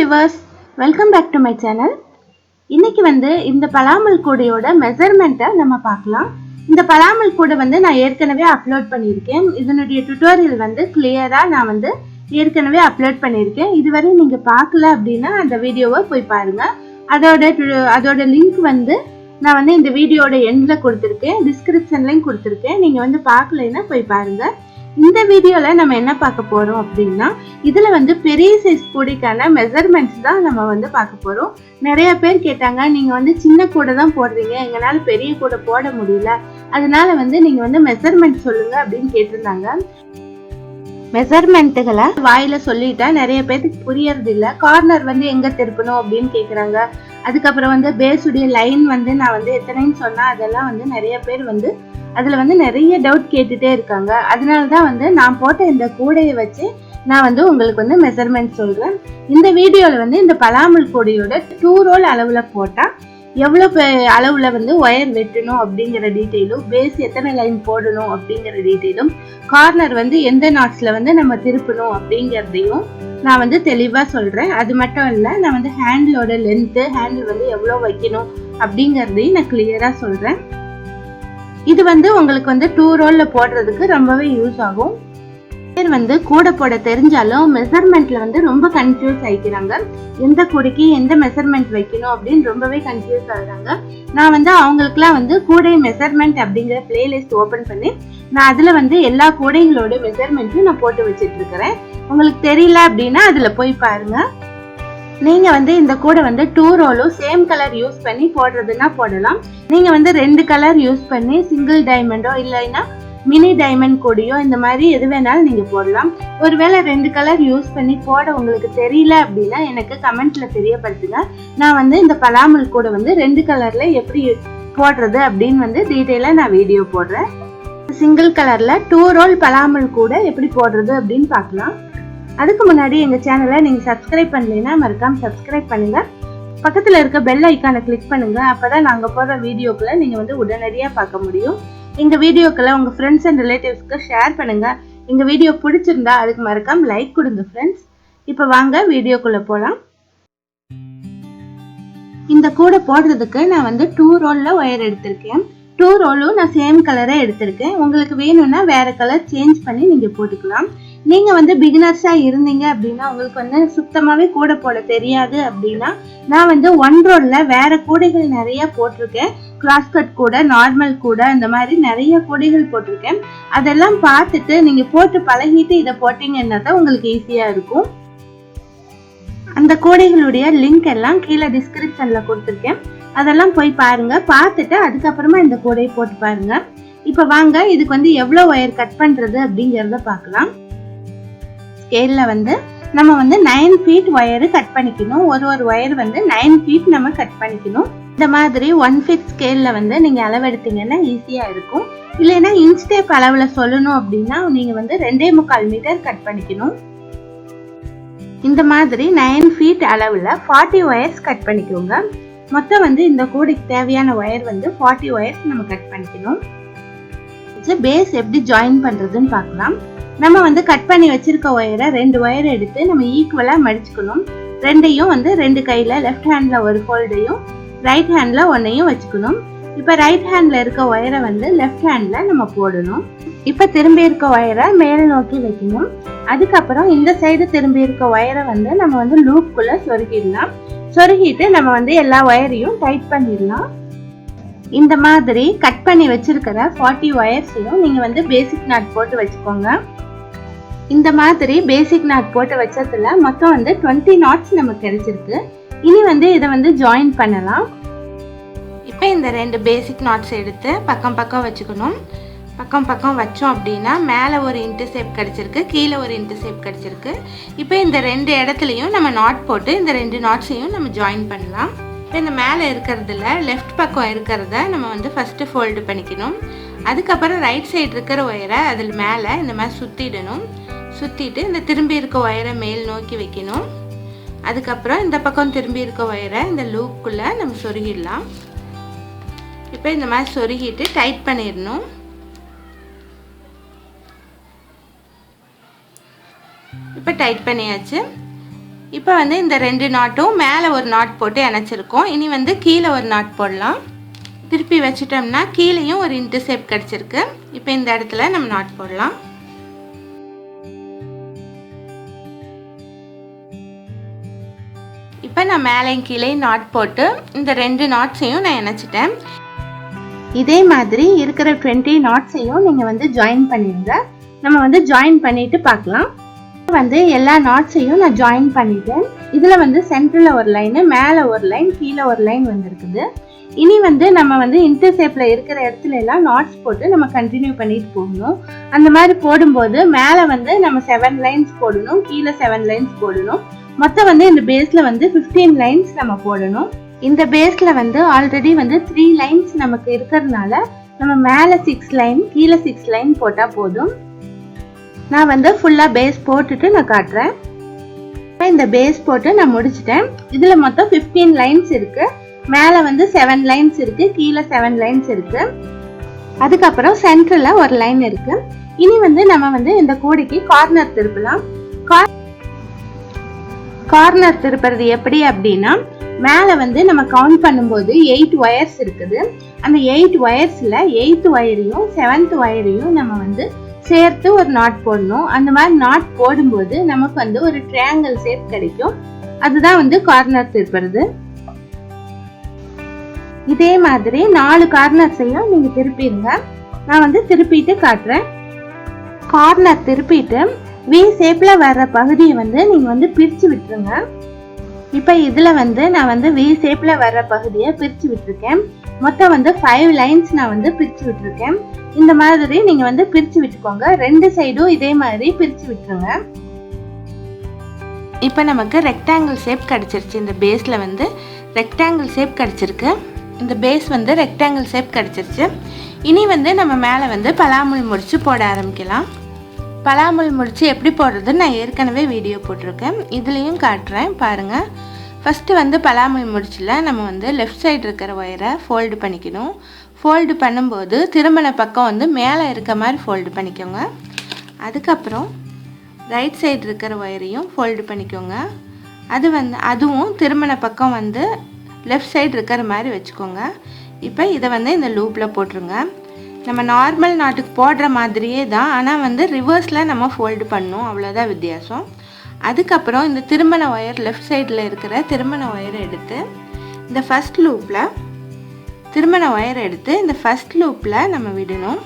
viewers, welcome back to my channel. இன்னைக்கு இந்த palamul கூடையோட மெஷர்மென்ட்டை நம்ம பார்க்கலாம். இந்த palamul கூடை நான் ஏற்கனவே அப்லோட் பண்ணியிருக்கேன். இதனுடைய டுட்டோரியல் கிளியரா நான் ஏற்கனவே அப்லோட் பண்ணியிருக்கேன். இதுவரை நீங்க பார்க்கல அப்படின்னா அந்த வீடியோவை போய் பாருங்க. அதோட லிங்க் நான் இந்த வீடியோட எண்ட்ல கொடுத்திருக்கேன், டிஸ்கிரிப்ஷன்லயும் கொடுத்திருக்கேன். நீங்க பார்க்கலைன்னா போய் பாருங்க. இந்த வீடியோல நம்ம என்ன பார்க்க போறோம் அப்படின்னா, இதுல பெரிய சைஸ் கூடைக்கான மெஷர்மெண்ட்ஸ் தான் நம்ம பார்க்க போறோம். நிறைய பேர் கேட்டாங்க, நீங்க சின்ன கூடை தான் போடுறீங்க, எங்களால பெரிய கூடை போட முடியல, அதனால நீங்க மெஷர்மெண்ட் சொல்லுங்க அப்படின்னு கேட்டிருந்தாங்க. மெஷர்மெண்ட்டுகளை வாயில சொல்லிட்டா நிறைய பேருக்கு புரியறது இல்ல. கார்னர் எங்க திருப்பணும் அப்படின்னு கேக்குறாங்க. அதுக்கப்புறம் பேஸுடைய லைன் நான் எத்தனைன்னு சொன்னா அதெல்லாம் நிறைய பேர் அதுல நிறைய டவுட் கேட்டுட்டே இருக்காங்க. அதனாலதான் நான் போட்ட இந்த கூடையை வச்சு நான் உங்களுக்கு மெஷர்மெண்ட் சொல்றேன். இந்த வீடியோல இந்த பலாமல் கூடையோட 2 ரோல் அளவுல போட்டா எவ்வளவு அளவுல ஒயர் வெட்டணும் அப்படிங்கிற டீட்டெயிலும், பேஸ் எத்தனை லைன் போடணும் அப்படிங்கிற டீட்டெயிலும், கார்னர் எந்த நாட்ஸ்ல நம்ம திருப்பணும் அப்படிங்கறதையும் நான் தெளிவா சொல்றேன். அது மட்டும் இல்ல, நான் ஹேண்டிலோட லென்த், ஹேண்டில் எவ்வளவு வைக்கணும் அப்படிங்கறதையும் நான் கிளியரா சொல்றேன். இது உங்களுக்கு 2 ரோல்ல போடுறதுக்கு ரொம்பவே யூஸ் ஆகும். கூடை போட தெரிஞ்சாலும் மெஷர்மெண்ட்ல ரொம்ப கன்ஃபியூஸ் ஆயிக்கிறாங்க. எந்த கூடைக்கு எந்த மெஷர்மெண்ட் வைக்கணும் அப்படின்னு ரொம்பவே கன்ஃபியூஸ் ஆகுறாங்க. நான் அவங்களுக்குலாம் கூடை மெஷர்மெண்ட் அப்படிங்கிற பிளேலிஸ்ட் ஓபன் பண்ணி நான் அதுல எல்லா கூடைகளோட மெஷர்மெண்ட்டும் நான் போட்டு வச்சிட்டு இருக்கிறேன். உங்களுக்கு தெரியல அப்படின்னா அதுல போய் பாருங்க. நீங்க இந்த கூடை 2 ரோலும் சேம் கலர் யூஸ் பண்ணி போடுறதுன்னா போடலாம். நீங்க 2 கலர் யூஸ் பண்ணி சிங்கிள் டைமண்டோ இல்லைன்னா மினி டைமண்ட் கூடையோ இந்த மாதிரி எது வேணாலும் நீங்க போடலாம். ஒருவேளை 2 கலர் யூஸ் பண்ணி போட உங்களுக்கு தெரியல அப்படின்னா எனக்கு கமெண்ட்ல தெரியப்படுத்துங்க. நான் இந்த பலாமல் கூடை 2 கலர்ல எப்படி போடுறது அப்படின்னு டீட்டெயிலா நான் வீடியோ போடுறேன். சிங்கிள் கலர்ல 2 ரோல் பலாமல் கூடை எப்படி போடுறது அப்படின்னு பார்க்கலாம். அதுக்கு முன்னாடி எங்க சேனலை நீங்க சப்ஸ்கிரைப் பண்ணலைன்னா மறக்காம சப்ஸ்கிரைப் பண்ணுங்க. பக்கத்துல இருக்க பெல் ஐக்கானை கிளிக் பண்ணுங்க. அப்பதான் நாங்க போடுற வீடியோக்களை நீங்க உடனடியா பார்க்க முடியும். எங்க வீடியோக்களை உங்க ஃப்ரெண்ட்ஸ் அண்ட் ரிலேட்டிவ்ஸ்க்கு ஷேர் பண்ணுங்க. எங்க வீடியோ பிடிச்சிருந்தா அதுக்கு மறக்காம லைக் கொடுங்க ஃப்ரெண்ட்ஸ். இப்ப வாங்க வீடியோக்குள்ள போலாம். இந்த கூடை போடுறதுக்கு நான் 2 ரோல்ல ஒயர் எடுத்திருக்கேன். 2 ரோலும் நான் சேம் கலரே எடுத்திருக்கேன். உங்களுக்கு வேணும்னா வேற கலர் சேஞ்ச் பண்ணி நீங்க போட்டுக்கலாம். நீங்க பிகினர்ஸா இருந்தீங்க அப்படின்னா, உங்களுக்கு சுத்தமாவே கூடை போட தெரியாது அப்படின்னா, நான் 1 ரோல்ல வேற கூடைகள் நிறைய போட்டிருக்கேன். கிராஸ் கட் கூடை, நார்மல் கூடை, இந்த மாதிரி நிறைய கூடைகள் போட்டிருக்கேன். அதெல்லாம் பார்த்துட்டு நீங்க போட்டு பழகிட்டு இதை போட்டீங்கன்னா தான் உங்களுக்கு ஈஸியா இருக்கும். அந்த கூடைகளுடைய லிங்க் எல்லாம் கீழே டிஸ்கிரிப்ஷன்ல கொடுத்துருக்கேன். அதெல்லாம் போய் பாருங்க. பார்த்துட்டு அதுக்கப்புறமா இந்த கூடையை போட்டு பாருங்க. இப்ப வாங்க இதுக்கு எவ்வளவு ஒயர் கட் பண்றது அப்படிங்கறத பார்க்கலாம். ஸ்கேல்ல நம்ம 9 ஃபீட் ஒயர் கட் பண்ணிக்கணும். ஒரு ஒயர் 9 ஃபீட் நம்ம கட் பண்ணிக்கணும். இந்த மாதிரி 1 ஃபீட் ஸ்கேல்ல நீங்க அளவெடுத்தீங்கன்னா ஈஸியா இருக்கும். இல்லைன்னா இன்ச் டேப் அளவுல சொல்லணும் அப்படின்னா நீங்க 2.25 மீட்டர் கட் பண்ணிக்கணும். இந்த மாதிரி 9 ஃபீட் அளவுல 40 ஒயர்ஸ் கட் பண்ணிக்கோங்க. மொத்தம் இந்த கூடைக்கு தேவையான ஒயர் 40 ஒயர்ஸ் நம்ம கட் பண்ணிக்கணும். பேஸ் எப்படி ஜாயின் பண்றதுன்னு பார்க்கலாம். நம்ம கட் பண்ணி வச்சிருக்க ஒயரை 2 ஒயர் எடுத்து நம்ம ஈக்குவலா மடிச்சுக்கணும். ரெண்டையும் 2 கையில லெஃப்ட் ஹேண்ட்ல ஒரு ஃபோல்டையும் ரைட் ஹேண்ட்ல ஒன்னையும் வச்சுக்கணும். இப்ப ரைட் ஹேண்ட்ல இருக்க ஒயரை லெஃப்ட் ஹேண்ட்ல நம்ம போடணும். இப்ப திரும்பி இருக்க ஒயரை மேல் நோக்கி வைக்கணும். அதுக்கப்புறம் இந்த சைடு திரும்பி இருக்க ஒயரை நம்ம லூப்புக்குள்ள சொருகிடலாம். சொருகிட்டு நம்ம எல்லா ஒயரையும் டைட் பண்ணிடலாம். இந்த மாதிரி கட் பண்ணி வச்சிருக்கிற 40 ஒயர்ஸையும் நீங்க பேசிக் நாட் போட்டு வச்சுக்கோங்க. இந்த மாதிரி பேசிக் நாட் போட்டு வச்சதுல மொத்தம் 20 நாட்ஸ் நமக்கு கிடைச்சிருக்கு. இனி இதை ஜாயின் பண்ணலாம். இப்போ இந்த 2 பேசிக் நாட்ஸ் எடுத்து பக்கம் பக்கம் வச்சுக்கணும். பக்கம் பக்கம் வச்சோம் அப்படின்னா மேலே ஒரு இன்டர்செப்ட் கிடைச்சிருக்கு, கீழே ஒரு இன்டர்செப்ட் கிடைச்சிருக்கு. இப்போ இந்த 2 இடத்துலையும் நம்ம நாட் போட்டு இந்த 2 நாட்ஸையும் நம்ம ஜாயின் பண்ணலாம். இப்போ இந்த மேலே இருக்கிறதுல லெஃப்ட் பக்கம் இருக்கிறத நம்ம ஃபஸ்ட்டு ஃபோல்டு பண்ணிக்கணும். அதுக்கப்புறம் ரைட் சைடு இருக்கிற ஒயரை அதில் மேலே இந்த மாதிரி சுற்றிடணும். சுற்றிட்டு இந்த திரும்பி இருக்க ஒயரை மேல் நோக்கி வைக்கணும். அதுக்கப்புறம் இந்த பக்கம் திரும்பி இருக்க ஒயரை இந்த லூப்புக்குள்ளே நம்ம சொருகிடலாம். இப்போ இந்த மாதிரி சொருகிட்டு டைட் பண்ணிடணும். இப்போ டைட் பண்ணியாச்சு. இப்போ வந்து இந்த 2 நாட்டும் மேலே ஒரு நாட் போட்டு இணைச்சிருக்கோம். இனி வந்து கீழே ஒரு நாட் போடலாம். திருப்பி வச்சிட்டோம்னா கீழேயும் ஒரு இன்ட்டு ஷேப் கிடச்சிருக்கு. இப்போ இந்த இடத்துல நம்ம நாட் போடலாம். இப்போ நான் மேலேயும் கீழேயும் நாட் போட்டு இந்த 2 நாட்ஸையும் நான் இணைச்சிட்டேன். இதே மாதிரி இருக்கிற 20 நாட்ஸையும் நீங்கள் வந்து ஜாயின் பண்ணிடுங்க. நம்ம வந்து ஜாயின் பண்ணிட்டு பார்க்கலாம். வந்து எல்லா நாட்ஸையும் நான் ஜாயின் பண்ணிட்டேன். இதில் வந்து சென்டரில் ஒரு லைனு, மேலே ஒரு லைன், கீழே ஒரு லைன் வந்துருக்குது. இனி வந்து நம்ம வந்து இன்டர் ஷேப்பில் இருக்கிற இடத்துல எல்லாம் நாட்ஸ் போட்டு நம்ம கண்டினியூ பண்ணிட்டு போகணும். அந்த மாதிரி போடும்போது மேலே வந்து நம்ம 7 லைன்ஸ் போடணும், கீழே 7 லைன்ஸ் போடணும். மொத்தம் வந்து இந்த பேஸில் வந்து 15 லைன்ஸ் நம்ம போடணும். இந்த பேஸில் வந்து ஆல்ரெடி வந்து 3 லைன்ஸ் நமக்கு இருக்கிறதுனால நம்ம மேலே 6 லைன், கீழே 6 லைன் போட்டால் போதும். நான் வந்து ஃபுல்லாக பேஸ் போட்டுட்டு நான் காட்டுறேன். இந்த பேஸ் போட்டு நான் முடிச்சிட்டேன். இதில் மொத்தம் 15 லைன்ஸ் இருக்குது. மேலே வந்து 7 லைன்ஸ் இருக்குது, கீழே 7 லைன்ஸ் இருக்குது. அதுக்கப்புறம் சென்டரில் ஒரு லைன் இருக்குது. இனி வந்து நம்ம வந்து இந்த கூடைக்கு கார்னர் திருப்பலாம். கார்னர் திருப்புறது எப்படி அப்படின்னா, மேலே வந்து நம்ம கவுண்ட் பண்ணும்போது 8 ஒயர்ஸ் இருக்குது. அந்த 8 ஒயர்ஸில் 8th ஒயரையும் 7th ஒயரையும் நம்ம வந்து சேர்த்து ஒரு நாட் போடணும். அந்த மாதிரி நாட் போடும்போது நமக்கு வந்து ஒரு ட்ரையாங்கிள் ஷேப் கிடைக்கும். அதுதான் வந்து கார்னர் திருப்புறது. இதே மாதிரி 4 கார்னர்ஸையும் நீங்க திருப்பிடுங்க. நான் வந்து திருப்பிட்டு காட்டுறேன். கார்னர் திருப்பிட்டு வி ஷேப்ல வர்ற பகுதியை வந்து நீங்க வந்து பிரிச்சு விட்டுருங்க. இப்போ இதுல வந்து நான் வந்து வி ஷேப்ல வர்ற பகுதியை பிரிச்சு விட்டுருக்கேன். மொத்தம் வந்து 5 லைன்ஸ் நான் வந்து பிரிச்சு விட்டுருக்கேன். இந்த மாதிரி நீங்க வந்து பிரிச்சு விட்டுக்கோங்க. 2 சைடும் இதே மாதிரி பிரிச்சு விட்டுருங்க. இப்போ நமக்கு ரெக்டாங்கிள் ஷேப் கிடைச்சிருச்சு. இந்த பேஸ்ல வந்து ரெக்டாங்கிள் ஷேப் கிடைச்சிருக்கு. இந்த பேஸ் வந்து ரெக்டாங்கிள் ஷேப் கிடைச்சிருச்சு. இனி வந்து நம்ம மேலே வந்து பலாமுல் முடிச்சு போட ஆரம்பிக்கலாம். பலாமுல் முடிச்சு எப்படி போடுறது நான் ஏற்கனவே வீடியோ போட்டிருக்கேன். இதுலேயும் காட்டுறேன் பாருங்கள். ஃபஸ்ட்டு வந்து பலாமுல் முடிச்சில் நம்ம வந்து லெஃப்ட் சைடு இருக்கிற ஒயரை ஃபோல்டு பண்ணிக்கணும். ஃபோல்டு பண்ணும்போது திருமண பக்கம் வந்து மேலே இருக்க மாதிரி ஃபோல்டு பண்ணிக்கோங்க. அதுக்கப்புறம் ரைட் சைடு இருக்கிற ஒயரையும் ஃபோல்டு பண்ணிக்கோங்க. அதுவும் திருமண பக்கம் வந்து லெஃப்ட் சைடு இருக்கிற மாதிரி வச்சுக்கோங்க. இப்போ இதை வந்து இந்த லூப்பில் போட்டுருங்க. நம்ம நார்மல் நாட்டுக்கு போடுற மாதிரியே தான், ஆனால் வந்து ரிவர்ஸில் நம்ம ஃபோல்டு பண்ணணும், அவ்வளோதான் வித்தியாசம். அதுக்கப்புறம் இந்த திருமண ஒயர் லெஃப்ட் சைடில் இருக்கிற திருமண ஒயரை எடுத்து இந்த ஃபஸ்ட் லூப்பில் திருமண ஒயரை எடுத்து இந்த ஃபஸ்ட் லூப்பில் நம்ம விடணும்.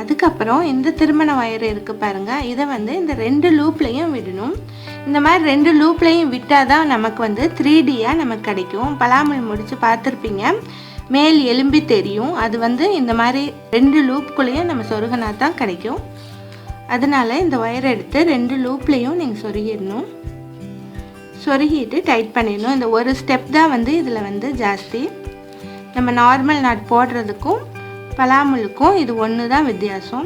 அதுக்கப்புறம் இந்த திருமண ஒயர் இருக்குது பாருங்கள், இதை வந்து இந்த 2 லூப்லையும் விடணும். இந்த மாதிரி 2 லூப்லையும் விட்டால் தான் நமக்கு வந்து 3Dயாக நமக்கு கிடைக்கும். பலாமுல் முடிச்சு பார்த்துருப்பீங்க, மேல் எலும்பி தெரியும். அது வந்து இந்த மாதிரி 2 லூப்புக்குள்ளேயும் நம்ம சொருகினா தான் கிடைக்கும். அதனால் இந்த ஒயரை எடுத்து 2 லூப்லேயும் நீங்கள் சொருகிடணும். சொருகிட்டு டைட் பண்ணிடணும். இந்த ஒரு ஸ்டெப் தான் வந்து இதில் வந்து ஜாஸ்தி. நம்ம நார்மல் நாட் போடுறதுக்கும் பலாமுலுக்கும் இது ஒன்று தான் வித்தியாசம்.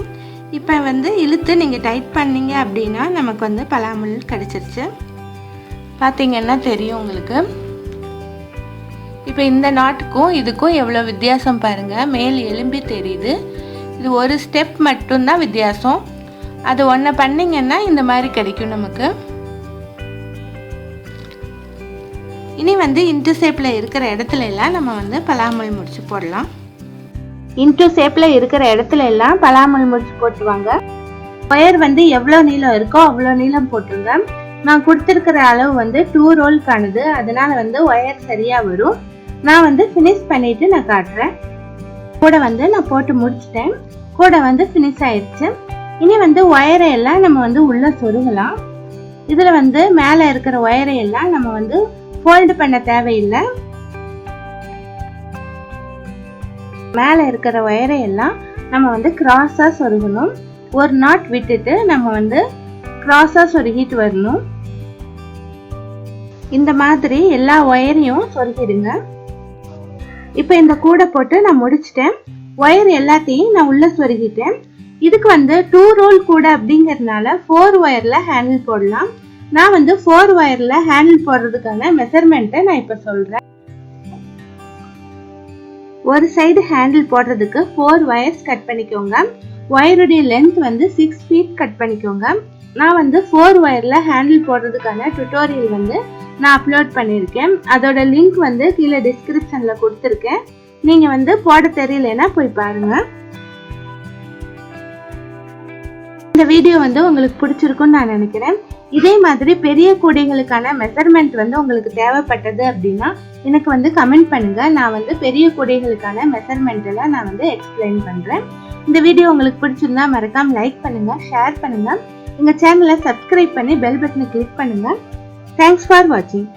இப்போ வந்து இழுத்து நீங்கள் டைட் பண்ணிங்க அப்படின்னா நமக்கு வந்து பலாமுல் கிடச்சிருச்சு. பார்த்தீங்கன்னா தெரியும் உங்களுக்கு. இப்போ இந்த நாட்டுக்கும் இதுக்கும் எவ்வளோ வித்தியாசம் பாருங்கள். மேல் எலும்பி தெரியுது. இது ஒரு ஸ்டெப் மட்டும்தான் வித்தியாசம். அது ஒன்று பண்ணிங்கன்னா இந்த மாதிரி கிடைக்கும் நமக்கு. இனி வந்து இன்டர் ஷேப்பில் இருக்கிற இடத்துல எல்லாம் நம்ம வந்து பலாமுல் முடிச்சு போடலாம். இன்டூ ஷேப்பில் இருக்கிற இடத்துல எல்லாம் பலாமுல் முடிச்சு போட்டுவாங்க. ஒயர் வந்து எவ்வளோ நீளம் இருக்கோ அவ்வளோ நீளம் போட்டுருங்க. நான் கொடுத்துருக்கிற அளவு வந்து 2 ரோல்க்கானது, அதனால வந்து ஒயர் சரியாக வரும். நான் வந்து ஃபினிஷ் பண்ணிட்டு நான் காட்டுறேன். கூட வந்து நான் போட்டு முடிச்சிட்டேன். கூட வந்து ஃபினிஷ் ஆயிடுச்சு. இனி வந்து ஒயரை எல்லாம் நம்ம வந்து உள்ளே சொருகலாம். இதில் வந்து மேலே இருக்கிற ஒயரை எல்லாம் நம்ம வந்து ஃபோல்டு பண்ண தேவையில்லை. மேலே இருக்கிற ஒயரை எல்லாம் நம்ம வந்து கிராஸாக சொருகணும். ஒரு நாட் விட்டுட்டு நம்ம வந்து கிராஸாக சொருகிட்டு வரணும். இந்த மாதிரி எல்லா ஒயரையும் சொருகிடுங்க. இப்போ இந்த கூடை போட்டு நான் முடிச்சிட்டேன். ஒயர் எல்லாத்தையும் நான் உள்ள சொருகிட்டேன். இதுக்கு வந்து 2 ரோல் கூடை அப்படிங்கிறதுனால 4 ஒயரில் ஹேண்டில் போடலாம். நான் வந்து 4 ஒயரில் ஹேண்டில் போடுறதுக்கான மெஷர்மெண்ட்டை நான் இப்போ சொல்கிறேன். ஒரு சைடு ஹேண்டில் போடுறதுக்கு 4 வயர்ஸ் கட் பண்ணிக்கோங்க. ஒயருடைய லென்த் வந்து 6 feet கட் பண்ணிக்கோங்க. நான் வந்து 4 வயர்ல ஹேண்டில் போடுறதுக்கான டுட்டோரியல் வந்து நான் அப்லோட் பண்ணியிருக்கேன். அதோட லிங்க் வந்து கீழே டிஸ்கிரிப்ஷன்ல கொடுத்துருக்கேன். நீங்க வந்து போட தெரியலனா போய் பாருங்க. இந்த வீடியோ வந்து உங்களுக்கு பிடிச்சிருக்கும்னு நான் நினைக்கிறேன். இதே மாதிரி பெரிய கூடைகளுக்கான மெஷர்மெண்ட் வந்து உங்களுக்கு தேவைப்பட்டது அப்படின்னா எனக்கு வந்து கமெண்ட் பண்ணுங்க. நான் வந்து பெரிய கூடைகளுக்கான மெஷர்மெண்ட் எல்லாம் நான் வந்து எக்ஸ்பிளைன் பண்றேன். இந்த வீடியோ உங்களுக்கு பிடிச்சிருந்தா மறக்காம லைக் பண்ணுங்க, ஷேர் பண்ணுங்க, எங்க சேனலை சப்ஸ்கிரைப் பண்ணி பெல் பட்டனை கிளிக் பண்ணுங்க. தேங்க்ஸ் ஃபார் வாட்சிங்.